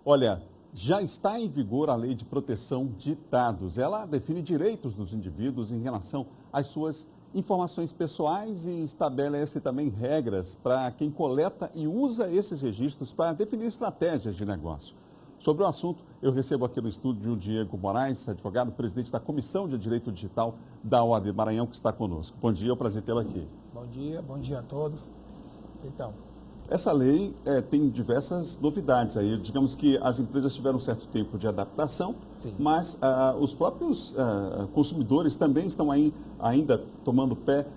Olha, já está em vigor a Lei de Proteção de Dados. Ela define direitos dos indivíduos em relação às suas informações pessoais e estabelece também regras para quem coleta e usa esses registros para definir estratégias de negócio. Sobre o assunto, eu recebo aqui no estúdio o Diego Moraes, advogado, presidente da Comissão de Direito Digital da OAB Maranhão, que está conosco. Bom dia, é um prazer tê-lo aqui. Bom dia a todos. Então, essa lei tem diversas novidades aí. Digamos que as empresas tiveram um certo tempo de adaptação, sim. mas os próprios consumidores também estão aí ainda tomando pé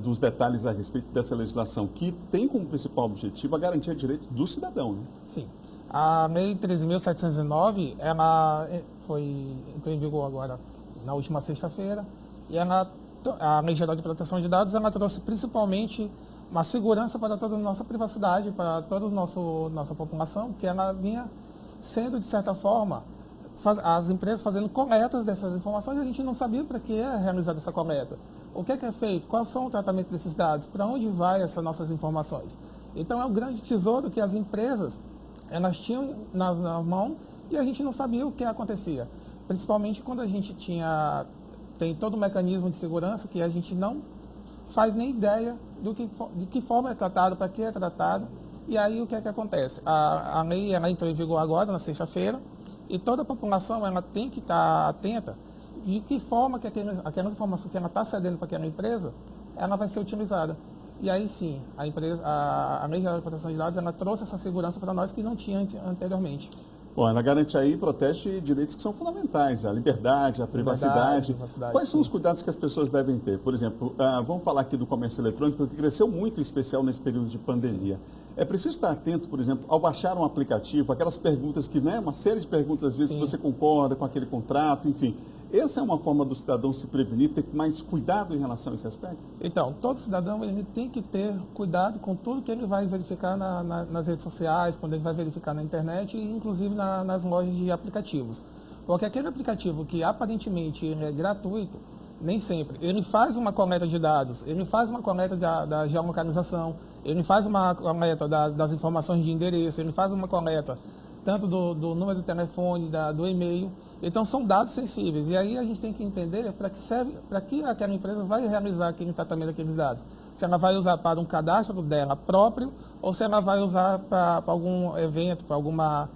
dos detalhes a respeito dessa legislação, que tem como principal objetivo a garantia de direitos do cidadão, né? Sim. A Lei 13.709, ela entrou em vigor agora na última sexta-feira, e a Lei Geral de Proteção de Dados, ela trouxe principalmente uma segurança para toda a nossa privacidade, para toda a nossa população, que ela vinha sendo, de certa forma, as empresas fazendo coletas dessas informações, e a gente não sabia para que é realizada essa coleta. O que é feito? Qual são o tratamento desses dados? Para onde vai essas nossas informações? Então, é um grande tesouro que as empresas elas tinham na mão e a gente não sabia o que acontecia. Principalmente quando a gente tem todo o mecanismo de segurança que a gente não faz nem ideia de que forma é tratado, para que é tratado. E aí o que é que acontece? A lei ela entrou em vigor agora, na sexta-feira, e toda a população ela tem que estar atenta de que forma que aquela informação que ela está cedendo para aquela empresa, ela vai ser utilizada. E aí sim, a Lei Geral de Proteção de Dados ela trouxe essa segurança para nós que não tinha anteriormente. Bom, ela garante aí e protege direitos que são fundamentais, a liberdade, a privacidade. Quais são os cuidados que as pessoas devem ter? Por exemplo, vamos falar aqui do comércio eletrônico, que cresceu muito, em especial nesse período de pandemia. É preciso estar atento, por exemplo, ao baixar um aplicativo, aquelas perguntas que, né, uma série de perguntas, às vezes, se você concorda com aquele contrato, enfim. Essa é uma forma do cidadão se prevenir, ter mais cuidado em relação a esse aspecto? Então, todo cidadão ele tem que ter cuidado com tudo que ele vai verificar nas redes sociais, quando ele vai verificar na internet e inclusive nas lojas de aplicativos. Porque aquele aplicativo que aparentemente ele é gratuito, nem sempre. Ele faz uma coleta de dados, ele faz uma coleta da geolocalização, ele faz uma coleta das informações de endereço, ele faz uma coleta tanto do número do telefone, do e-mail. Então, são dados sensíveis. E aí a gente tem que entender para que aquela empresa vai realizar aquele tratamento daqueles dados. Se ela vai usar para um cadastro dela próprio ou se ela vai usar para algum evento, para alguma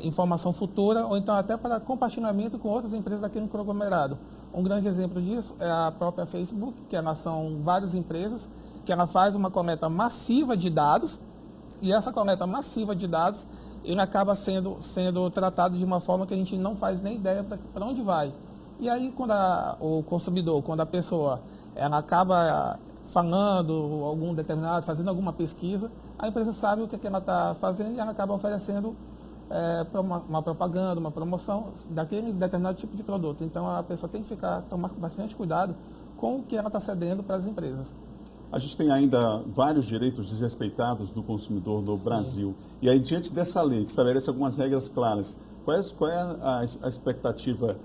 informação futura, ou então até para compartilhamento com outras empresas daquele conglomerado. Um grande exemplo disso é a própria Facebook, que são várias empresas, que ela faz uma coleta massiva de dados, e essa coleta massiva de dados ele acaba sendo tratado de uma forma que a gente não faz nem ideia para onde vai. E aí, quando o consumidor, quando a pessoa ela acaba fazendo alguma pesquisa, a empresa sabe o que ela está fazendo e ela acaba oferecendo uma propaganda, uma promoção daquele determinado tipo de produto. Então, a pessoa tem que tomar bastante cuidado com o que ela está cedendo para as empresas. A gente tem ainda vários direitos desrespeitados do consumidor no Brasil. E aí, diante dessa lei, que estabelece algumas regras claras, qual é a expectativa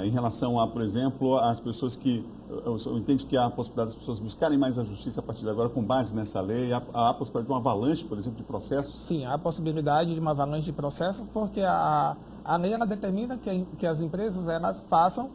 em relação a, por exemplo, as pessoas que... Eu entendo que há a possibilidade das pessoas buscarem mais a justiça a partir de agora com base nessa lei. Há a possibilidade de uma avalanche, por exemplo, de processos? Sim, há a possibilidade de uma avalanche de processos, porque a lei ela determina que as empresas elas façam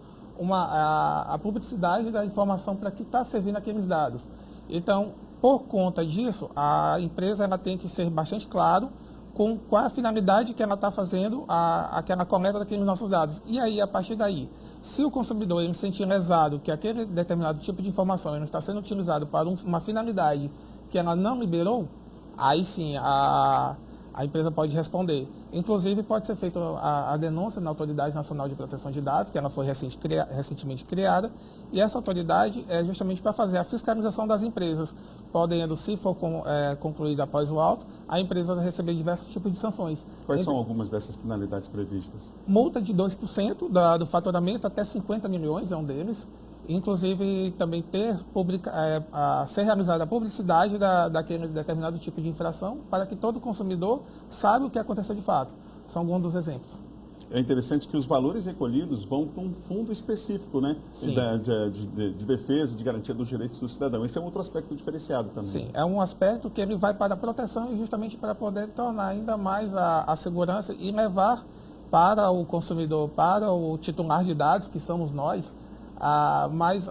a publicidade da informação para que está servindo aqueles dados. Então, por conta disso, a empresa ela tem que ser bastante claro com qual a finalidade que ela está fazendo aquela coleta daqueles nossos dados. E aí, a partir daí, se o consumidor ele se sentir lesado que aquele determinado tipo de informação ele está sendo utilizado para uma finalidade que ela não liberou, aí sim a empresa pode responder. Inclusive, pode ser feita a denúncia na Autoridade Nacional de Proteção de Dados, que ela foi recentemente criada, e essa autoridade é justamente para fazer a fiscalização das empresas, podendo, se for concluída após o auto, a empresa receber diversos tipos de sanções. Quais são algumas dessas penalidades previstas? Multa de 2% do faturamento até 50 milhões é um deles. Inclusive, também ser realizada a publicidade daquele determinado tipo de infração para que todo consumidor saiba o que aconteceu de fato. São alguns dos exemplos. é interessante que os valores recolhidos vão para um fundo específico, né? Sim. De defesa, de garantia dos direitos do cidadão. Esse é um outro aspecto diferenciado também. Sim, é um aspecto que ele vai para a proteção e justamente para poder tornar ainda mais a segurança e levar para o consumidor, para o titular de dados, que somos nós,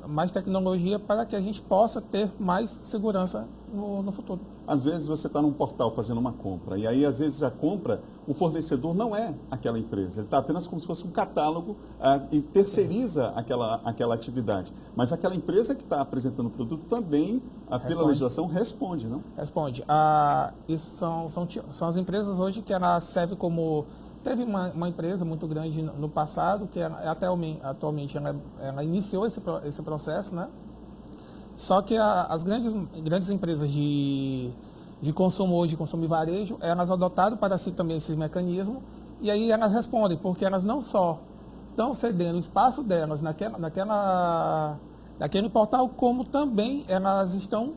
mais tecnologia para que a gente possa ter mais segurança no futuro. Às vezes você está num portal fazendo uma compra e aí às vezes a compra, o fornecedor não é aquela empresa, ele está apenas como se fosse um catálogo e terceiriza aquela atividade. Mas aquela empresa que está apresentando o produto também, pela legislação, responde, não? Responde. Isso são as empresas hoje que ela serve como... Teve uma empresa muito grande no passado, que atualmente ela iniciou esse processo, né? Só que as grandes empresas de consumo hoje, de consumo e varejo, elas adotaram para si também esse mecanismo, e aí elas respondem, porque elas não só estão cedendo o espaço delas naquele portal, como também elas estão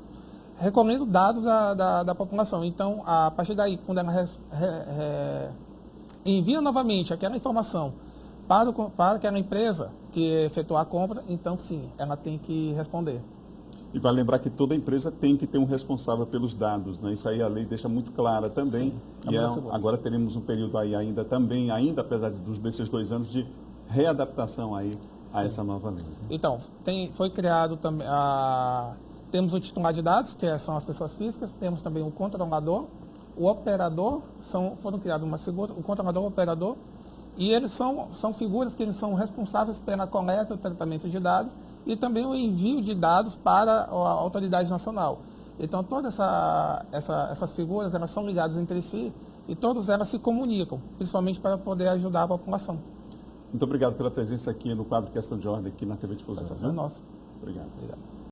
recolhendo dados da população. Então, a partir daí, quando ela envia novamente aquela informação para aquela empresa que efetuar a compra, então sim, ela tem que responder. E vai lembrar que toda empresa tem que ter um responsável pelos dados, né? Isso aí a lei deixa muito clara também. Sim, e agora teremos um período aí ainda apesar desses 2 anos, de readaptação aí a essa nova lei. Então, foi criado também, temos o titular de dados, que são as pessoas físicas, temos também o controlador, o operador, foram criados uma figura, o controlador, o operador, e eles são figuras que eles são responsáveis pela coleta e tratamento de dados e também o envio de dados para a autoridade nacional. Então, todas essas figuras, elas são ligadas entre si e todas elas se comunicam, principalmente para poder ajudar a população. Muito obrigado pela presença aqui no quadro Questão de Ordem, aqui na TV Difusão. É nossa. Obrigado.